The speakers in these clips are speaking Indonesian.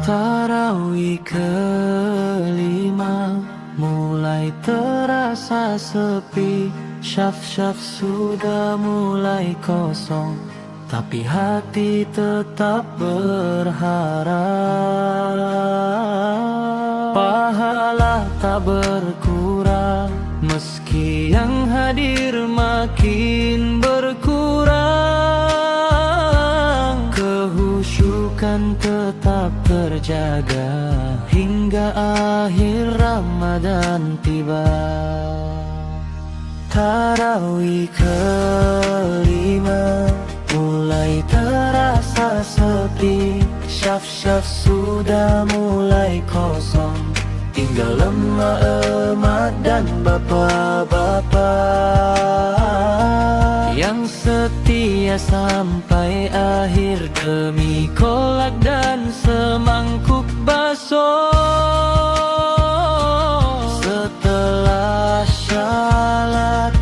Tarawih kelima mulai terasa sepi, syaf-syaf sudah mulai kosong, tapi hati tetap berharap. Pahala tak berkurang, meski yang hadir makin berkurang. Kehusyukan tetap terjaga hingga akhir Ramadan tiba. Tarawih kelima mulai terasa sepi, syaf-syaf sudah mulai kosong, tinggal emak-emak dan bapak-bapak yang setia sampai akhir demi kolak dan semangkuk bakso. Setelah syalat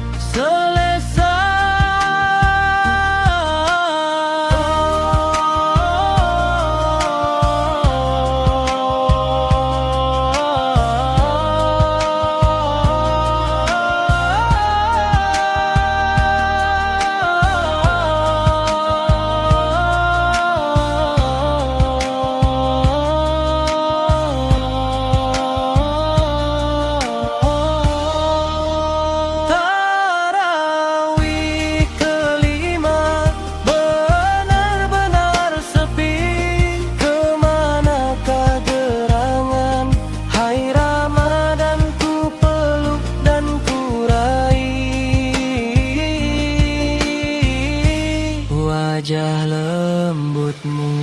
wajah lembutmu.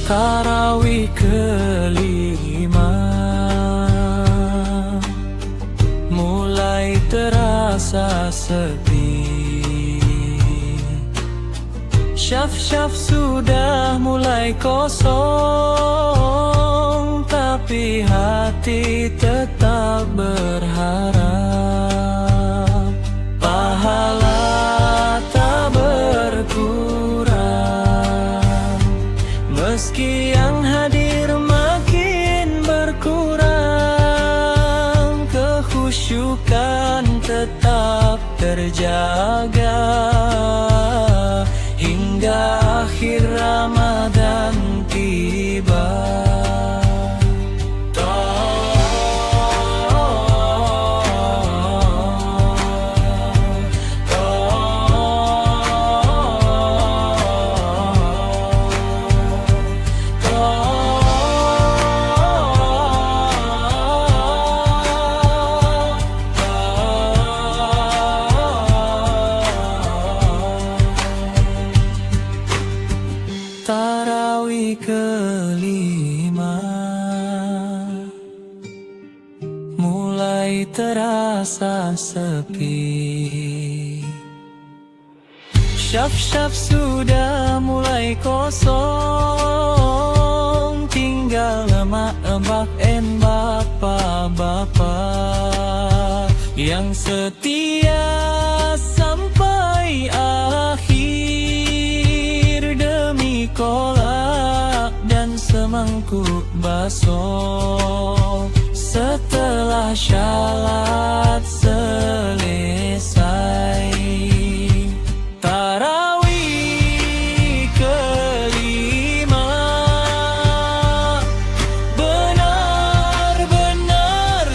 Tarawih kelima mulai terasa sepi, syaf-syaf sudah mulai kosong, tapi hati tetap berharap. Pahala tak berkurang, meski yang hadir makin berkurang. Kehusyukan tetap terjaga hingga akhir Ramadan tiba. Tarawih kelima mulai terasa sepi, syaf-syaf sudah mulai kosong, tinggal emak-emak dan bapak-bapak yang setia sampai akhir demi kolak dan semangkuk bakso. Setelah syalat selesai, tarawih kelima benar-benar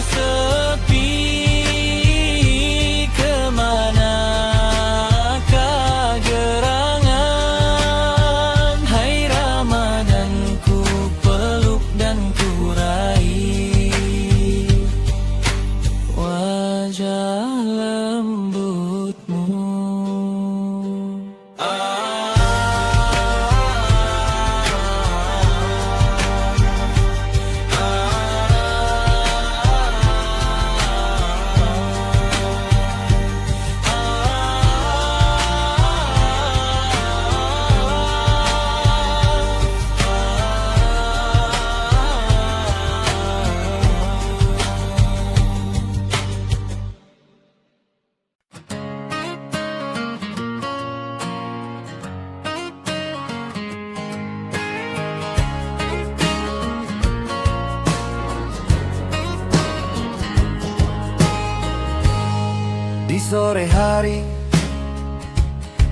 sore hari,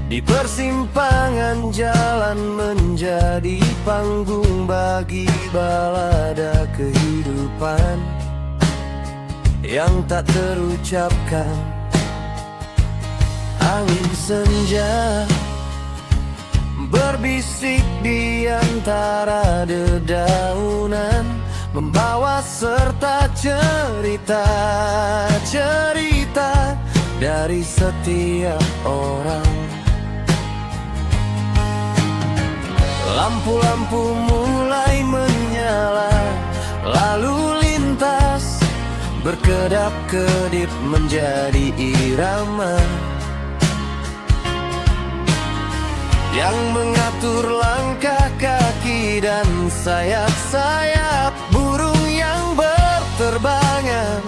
di persimpangan jalan menjadi panggung bagi balada kehidupan yang tak terucapkan. Angin senja berbisik di antara dedaunan, membawa serta cerita-cerita dari setiap orang. Lampu-lampu mulai menyala, lalu lintas berkedap-kedip menjadi irama yang mengatur langkah kaki dan sayap-sayap burung yang berterbangan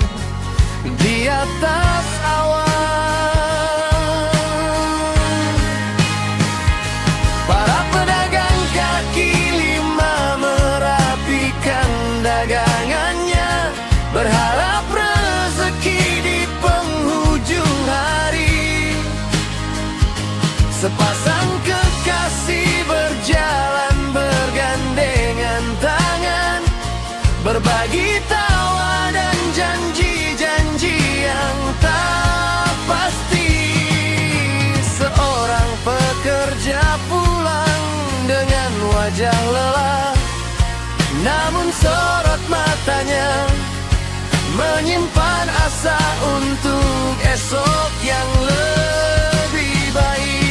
di atas awan. Para pedagang kaki lima merapikan dagangannya, berharap rezeki di penghujung hari. Sepasang kekasih berjalan bergandengan tangan, berbagi tawa dan janji-janji yang tak pasti. Seorang pekerja pulang dengan wajah lelah, namun sorot matanya menyimpan asa untuk esok yang lebih baik.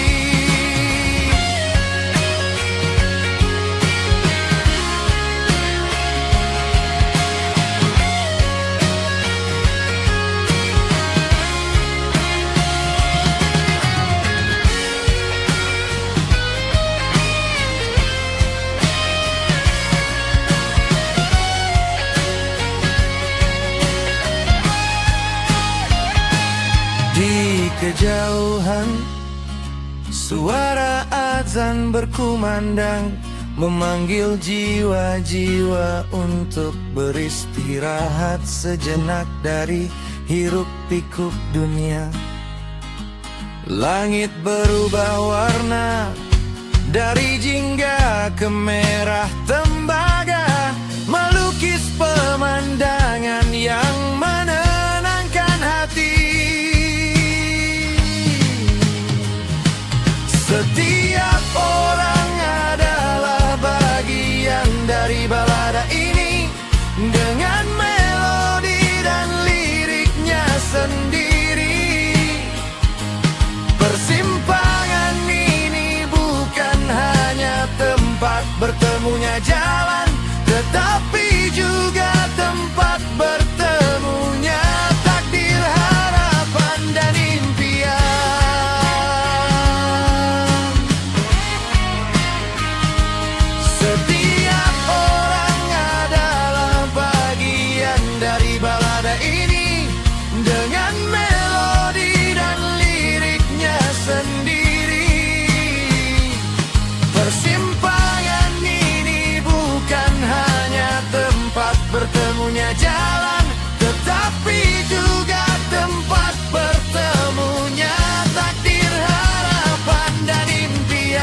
Di kejauhan, suara azan berkumandang, memanggil jiwa-jiwa untuk beristirahat sejenak dari hiruk-pikuk dunia. Langit berubah warna dari jingga ke merah tembaga, melukis pemandangan yang menenangkan hati. Setiap orang adalah bagian dari balada ini, dengan melodi dan liriknya sendiri. Persimpangan ini bukan hanya tempat bertemunya jalan, tetapi juga tempat bertemunya takdir, harapan dan impian. Setiap orang adalah bagian dari balada ini, dengan melodi dan liriknya sendiri. Persimpangan ini bukan hanya tempat bertemunya jalan, tetapi juga tempat bertemunya takdir, harapan dan impian.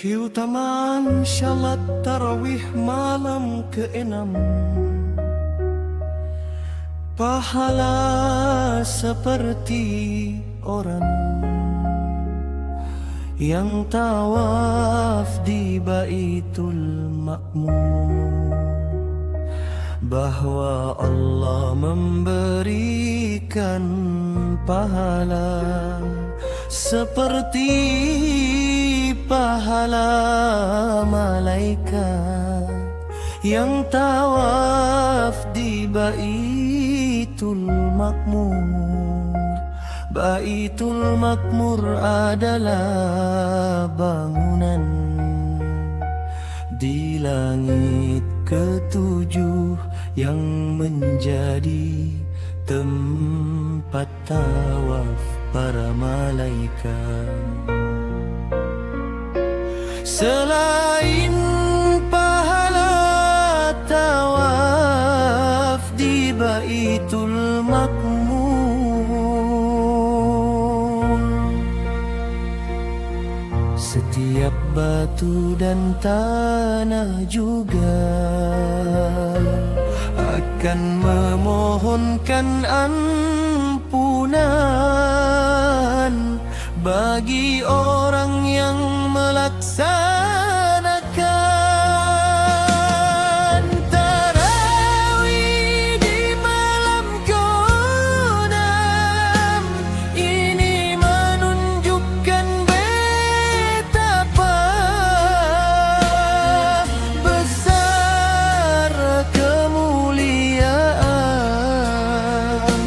Keutamaan syalat tarawih malam ke-6, pahala seperti orang yang tawaf di Baitul Ma'mur, bahwa Allah memberikan pahala seperti pahala malaikat yang tawaf di Baitul Ma'mur. Baitul Ma'mur adalah bangunan di langit ketujuh yang menjadi tempat tawaf para malaikat. Selain pahala tawaf di Baitul Makmur, setiap batu dan tanah juga akan memohonkan ampunan bagi orang yang melaksanakan tarawih di malam ke-6. Ini menunjukkan betapa besar kemuliaan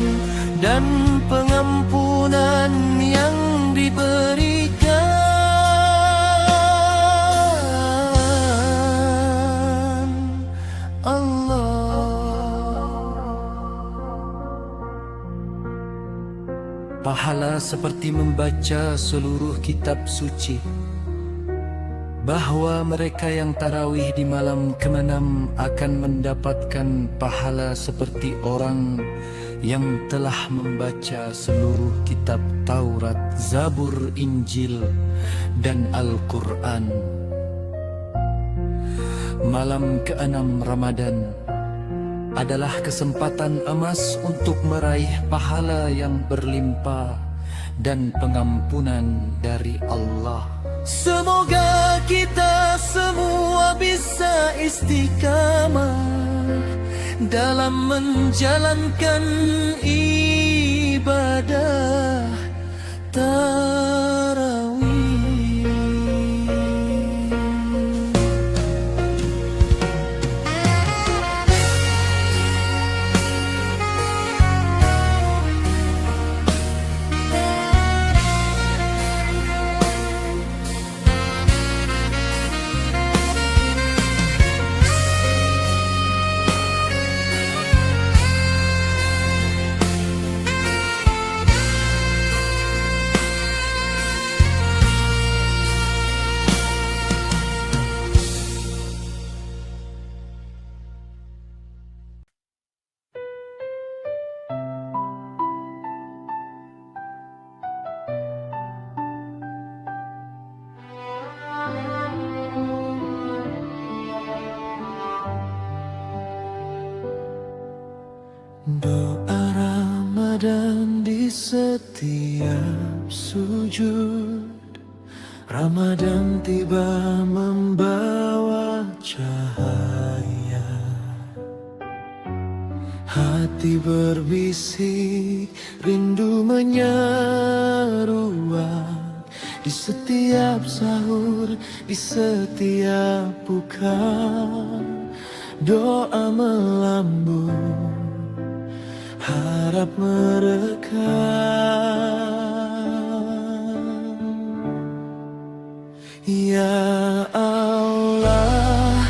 dan pengampunan yang diberikan pahala seperti membaca seluruh kitab suci, bahwa mereka yang tarawih di malam ke-6 akan mendapatkan pahala seperti orang yang telah membaca seluruh kitab Taurat, Zabur, Injil, dan Al-Quran. Malam ke-6 Ramadan adalah kesempatan emas untuk meraih pahala yang berlimpah dan pengampunan dari Allah. Semoga kita semua bisa istiqamah dalam menjalankan ibadah tarawih. Doa Ramadan di setiap sujud, Ramadan tiba membawa cahaya. Hati berbisik, rindu menyeruak di setiap sahur, di setiap buka. Doa melambung, harap merekam. Ya Allah,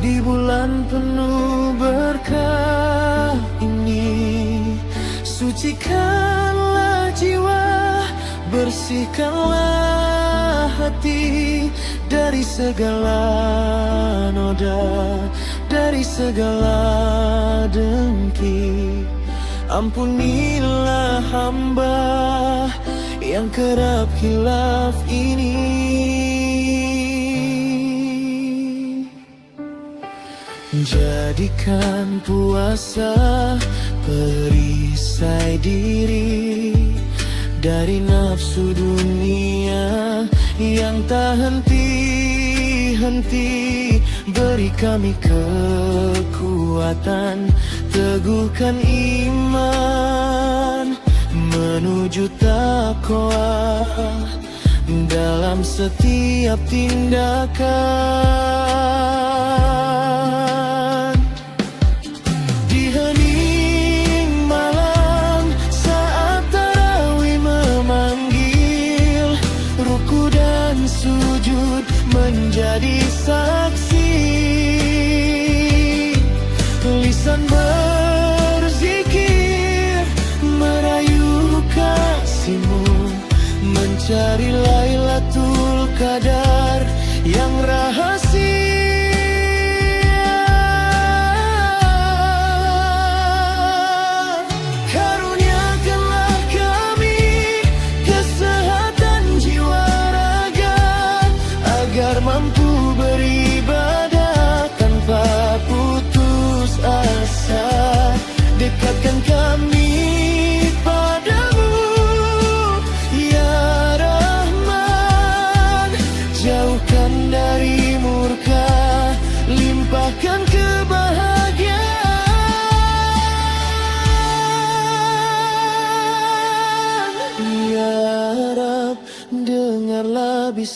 di bulan penuh berkah ini, sucikanlah jiwa, bersihkanlah hati dari segala noda, dari segala dengki. Ampunilah hamba yang kerap khilaf ini. Jadikan puasa perisai diri dari nafsu dunia yang tak henti-henti. Beri kami kekuatan, teguhkan iman menuju takwa dalam setiap tindakan. Di hening malam saat tarawih memanggil, ruku dan sujud menjadi saksi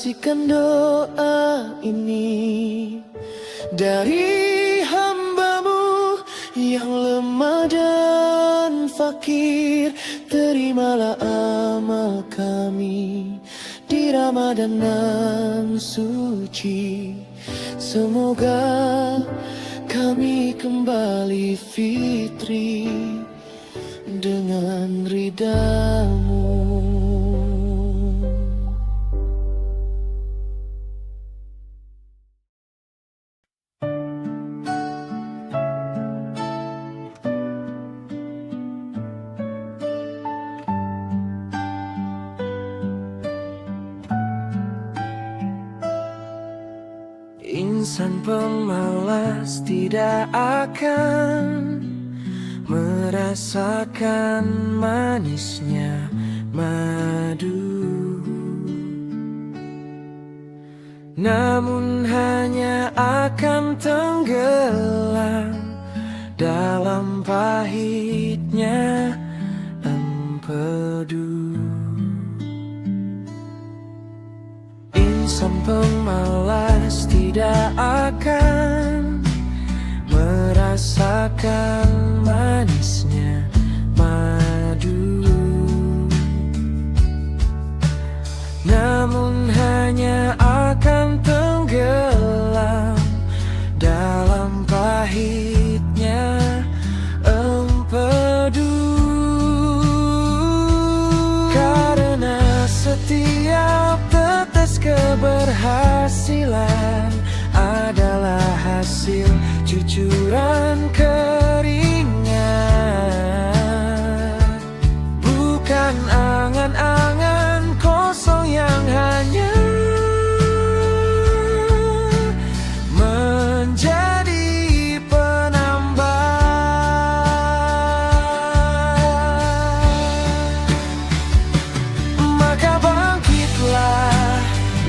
saksikan doa ini dari hamba-Mu yang lemah dan fakir. Terimalah amal kami di Ramadan nan suci. Semoga kami kembali fitri dengan ridha-Mu. Insan pemalas tidak akan merasakan manisnya madu, namun hanya akan tenggelam dalam pahitnya empedu. Insan pemalas tidak akan merasakan manisnya madu, namun hanya akan tenggelam dalam pahitnya empedu. Karena setiap tetes keberhasilan adalah hasil cucuran keringat, bukan angan-angan kosong yang hanya menjadi penambah. Maka bangkitlah,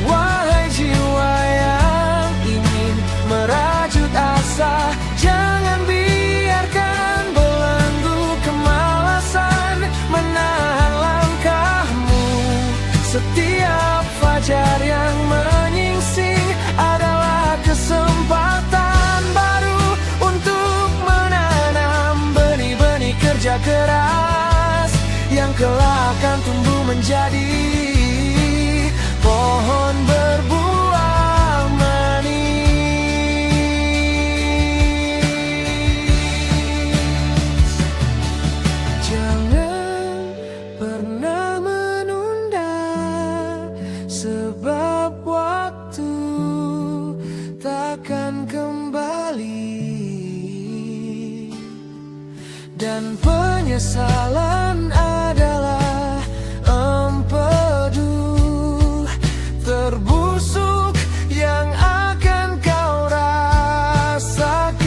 wahai jiwa yang ingin merajut asa. Jangan biarkan belenggu kemalasan menahan langkahmu. Setiap fajar yang menyingsing adalah kesempatan baru untuk menanam benih-benih kerja keras yang kelak akan tumbuh menjadi pohon berbuah manis. Jangan pernah menunda, sebab waktu takkan kembali, dan penyesalan adalah empedu terbusuk yang akan kau rasakan.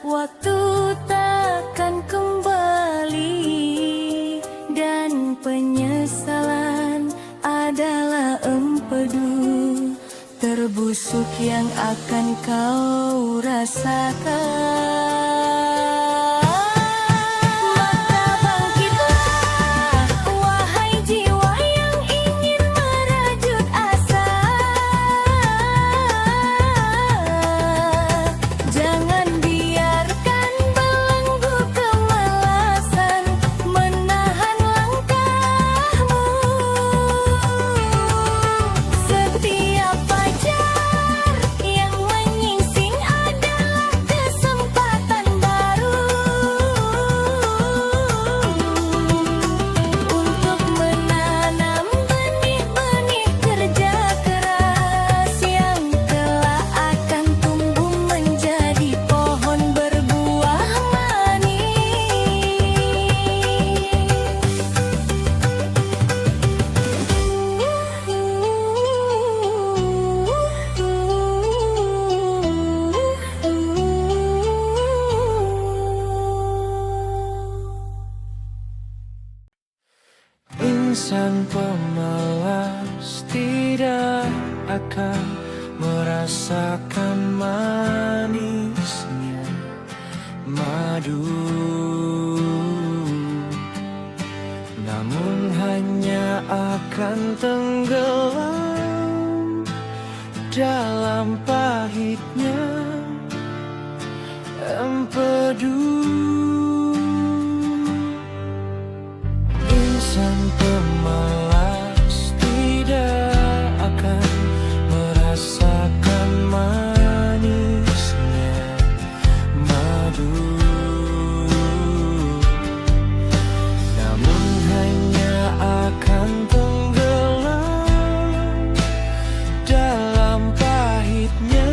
waktu takkan kembali, dan penyesalan adalah empedu terbusuk yang akan kau rasakan. Maka bangkitlah, wahai jiwa yang ingin merajut asa. Jangan biarkan belenggu kemalasan menahan langkahmu. Setiap fajar yang menyingsing adalah kesempatan baru untuk menanam benih-benih kerja keras yang kelak akan tumbuh menjadi pohon berbuah Insan pemalas tidak akan merasakan manisnya madu, namun hanya akan tenggelam dalam pahitnya empedu. Insan pemalas tidak akan merasakan manisnya madu, namun hanya akan tenggelam dalam pahitnya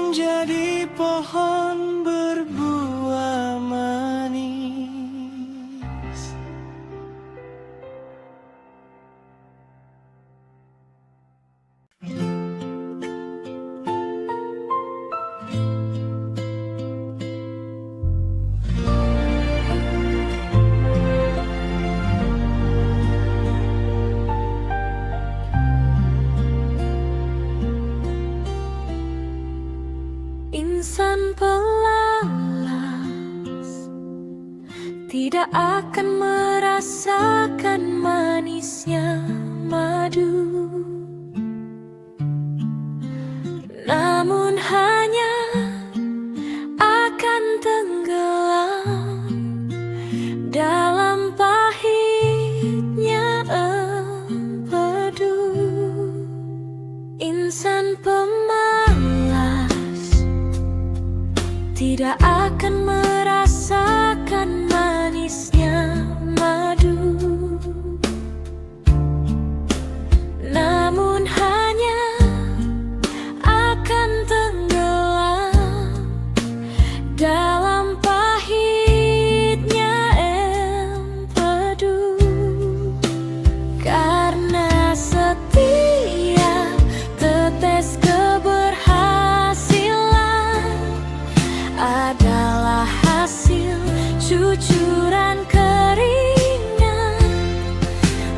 menjadi pohon berbuah manis. Insan pelalas tidak akan merasakan manisnya madu, namun hanya akan tenggelam dalam pahitnya empedu. Insan pemalas tidak akan merasakan manisnya madu, namun hanya akan tenggelam dalam pahitnya empedu. Karena setiap tetes keberhasilan adalah hasil cucuran keringat,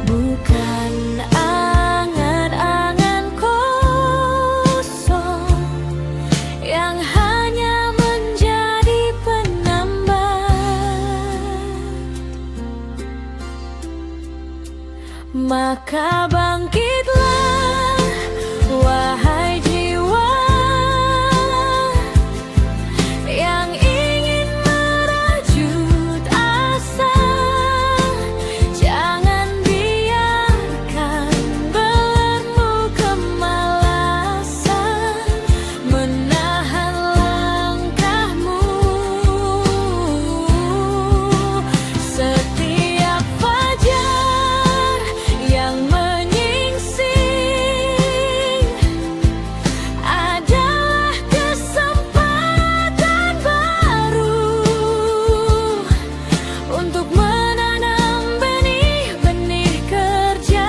bukan angan-angan kosong yang hanya menjadi penambat. Maka bangkitlah, wahai jiwa yang ingin merajut asa. Jangan biarkan belenggu kemalasan menahan langkahmu. Setiap fajar yang menyingsing adalah kesempatan baru untuk menanam benih-benih kerja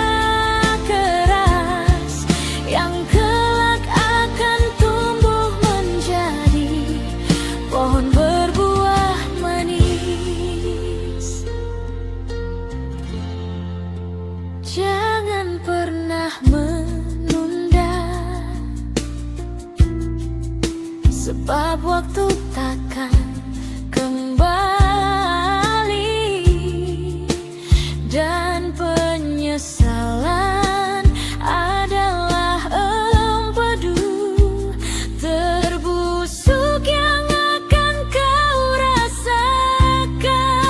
keras yang kelak akan tumbuh menjadi pohon berbuah manis. Jangan pernah menunda, sebab waktu takkan kembali, dan penyesalan adalah empedu terbusuk yang akan kau rasakan.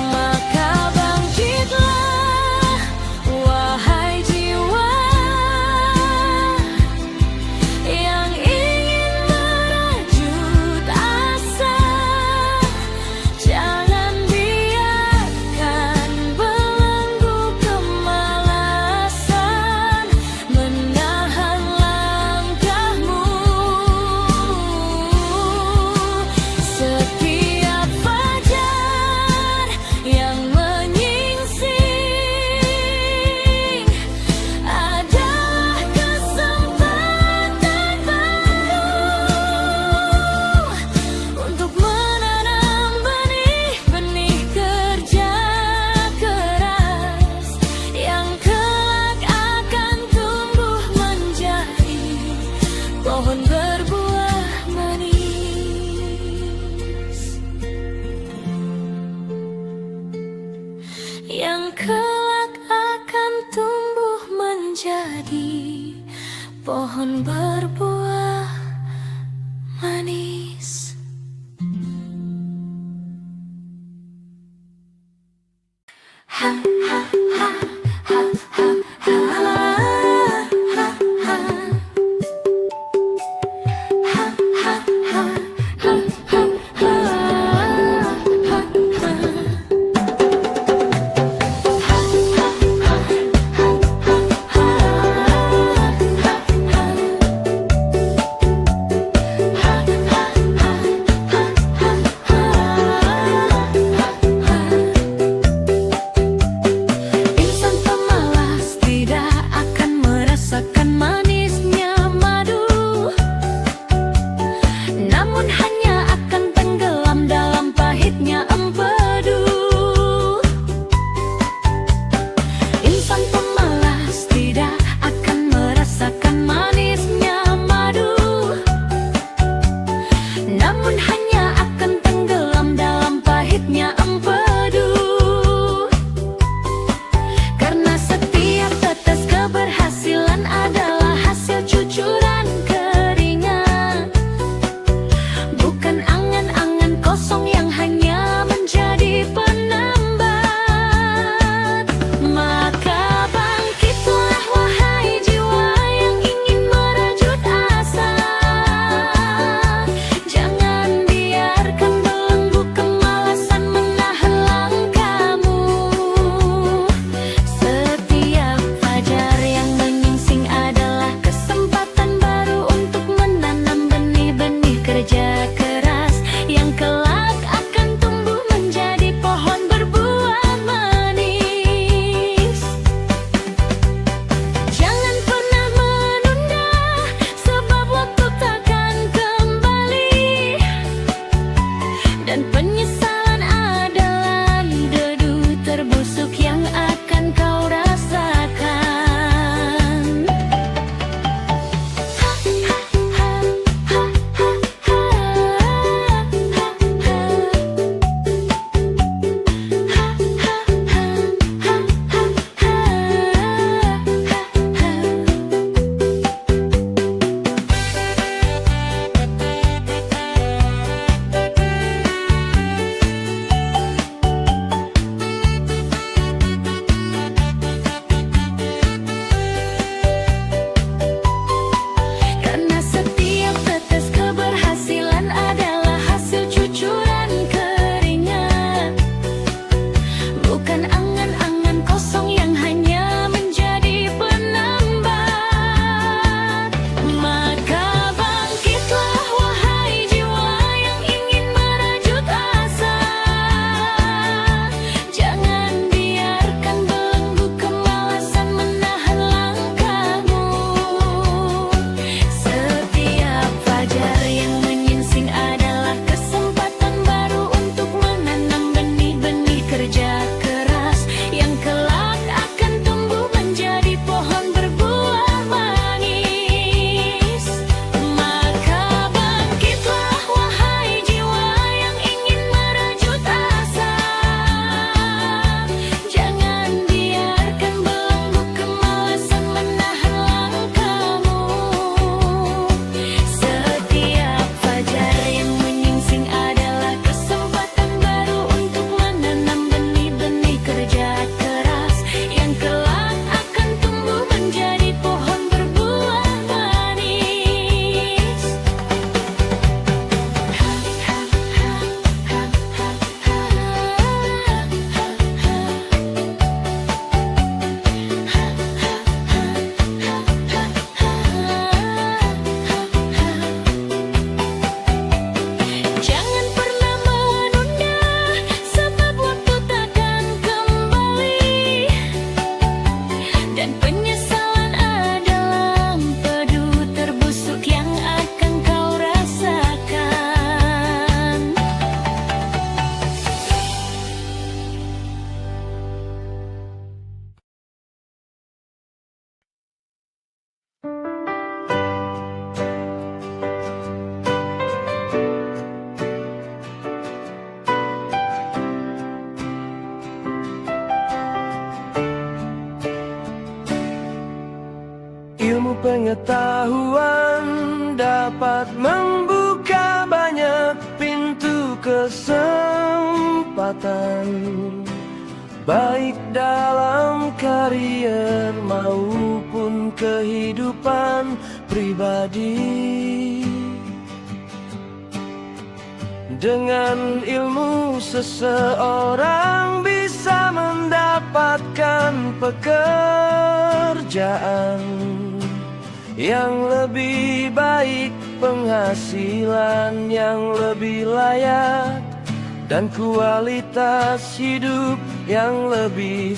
Maka bangkitlah, wahai jiwa yang ingin merajut asa. Jangan biarkan belenggu kemalasan menahan langkahmu. Setiap fajar yang menyingsing adalah kesempatan baru untuk menanam benih-benih kerja keras yang kelak akan tumbuh menjadi pohon berbuah manis, yang kelak akan tumbuh menjadi pohon berbuah dan penyesalan adalah dedu terbusuk yang akan kau rasakan. Karena setiap tetes keberhasilan adalah hasil cucuran keringat, bukan angan-angan kosong yang hanya menjadi penambat. Maka bangkitlah wahai jiwa yang ingin merajut asa, jangan biarkan belenggu kemalasan menahan langkahmu. Setiap fajar yang menyingsing adalah kesempatan baru untuk menanam benih-benih kerja keras yang kelak akan tumbuh menjadi pohon berbuah manis. Maka bangkitlah wahai jiwa yang ingin merajut asa, jangan biarkan belenggu kemalasan menahan langkahmu. Setiap fajar yang menyingsing adalah kesempatan baru untuk menanam benih-benih kerja keras yang kelak akan tumbuh menjadi pohon berbuah manis. Jangan pernah menunda, sebab waktu takkan kembali, dan penyesalan adalah empedu terbusuk yang akan kau rasakan. Ilmu pengetahuan dapat membuka banyak pintu kesempatan, baik dalam karier maupun kehidupan pribadi. Dengan ilmu seseorang bisa mendapatkan pekerjaan yang lebih baik, penghasilan yang lebih layak, dan kualitas hidup yang lebih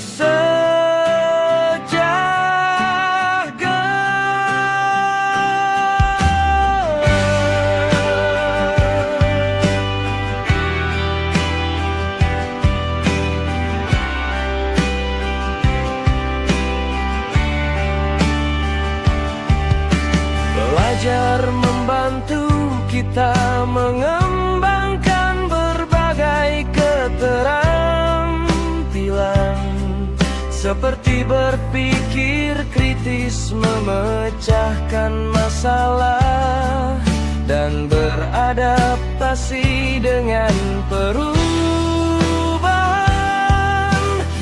belajar membantu kita mengembangkan berbagai keterampilan, seperti berpikir kritis, memecahkan masalah, dan beradaptasi dengan perubahan.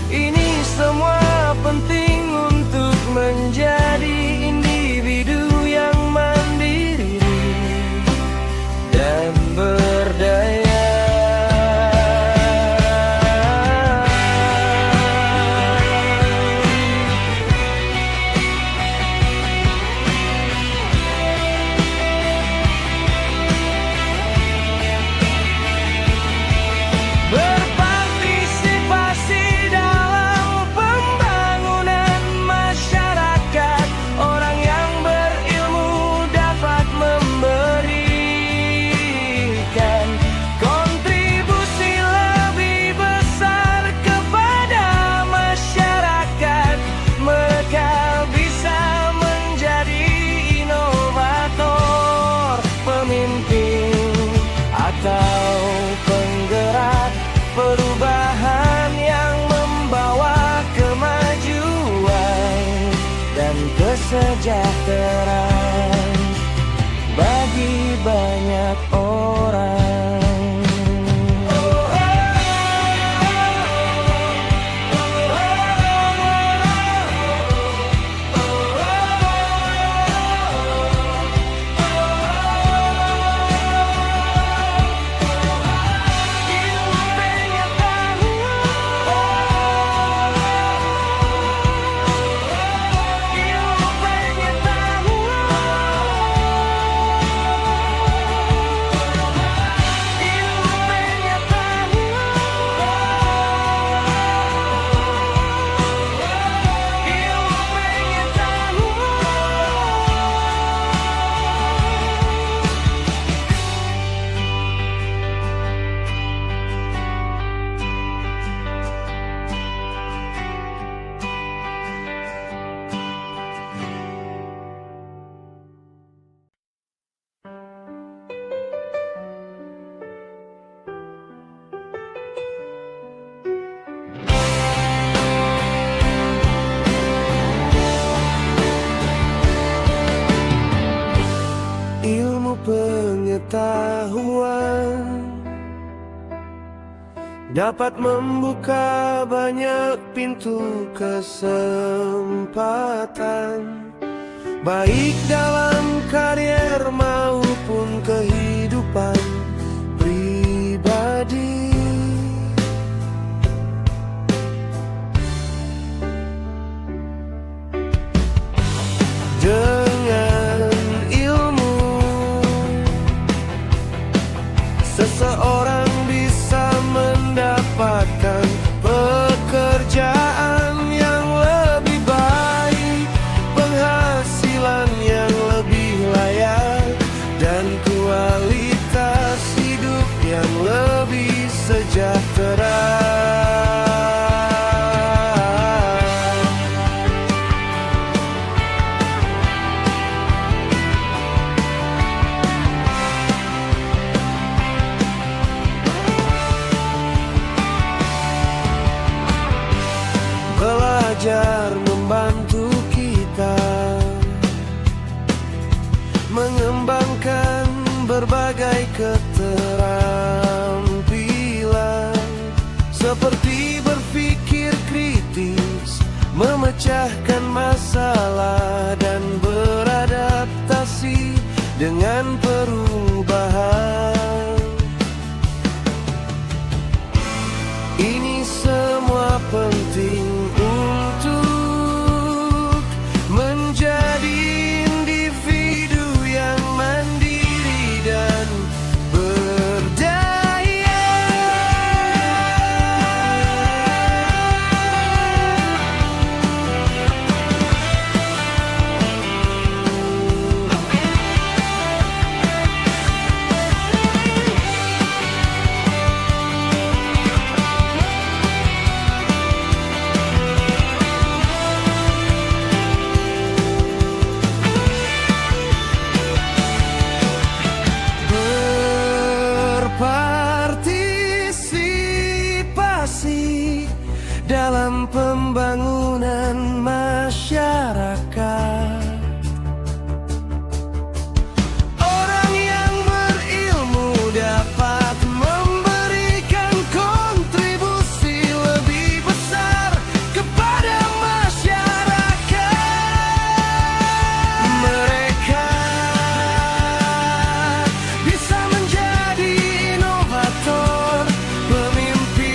Ini semua penting untuk menjadi individu yang mandiri dan berdaya. kesejahteraan bagi banyak orang. Ilmu pengetahuan dapat membuka banyak pintu kesempatan, baik dalam karier maupun kehidupan pribadi. Dengan ilmu, seseorang bisa mendapatkan pekerjaan yang lebih baik, penghasilan yang lebih layak, dan kualitas hidup yang lebih sejahtera. Belajar membantu kita mengembangkan berbagai keterampilan, seperti berpikir kritis, memecahkan masalah, dan beradaptasi dengan perubahan. Ini semua penting untuk menjadi individu yang mandiri dan berdaya. Berpartisipasi dalam pembangunan masyarakat. Orang yang berilmu dapat memberikan kontribusi lebih besar kepada masyarakat. Mereka bisa menjadi inovator, pemimpin,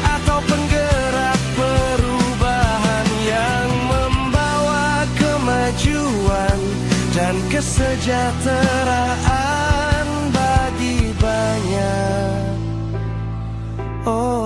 atau penggerak perubahan yang membawa kemajuan dan kesejahteraan bagi banyak orang.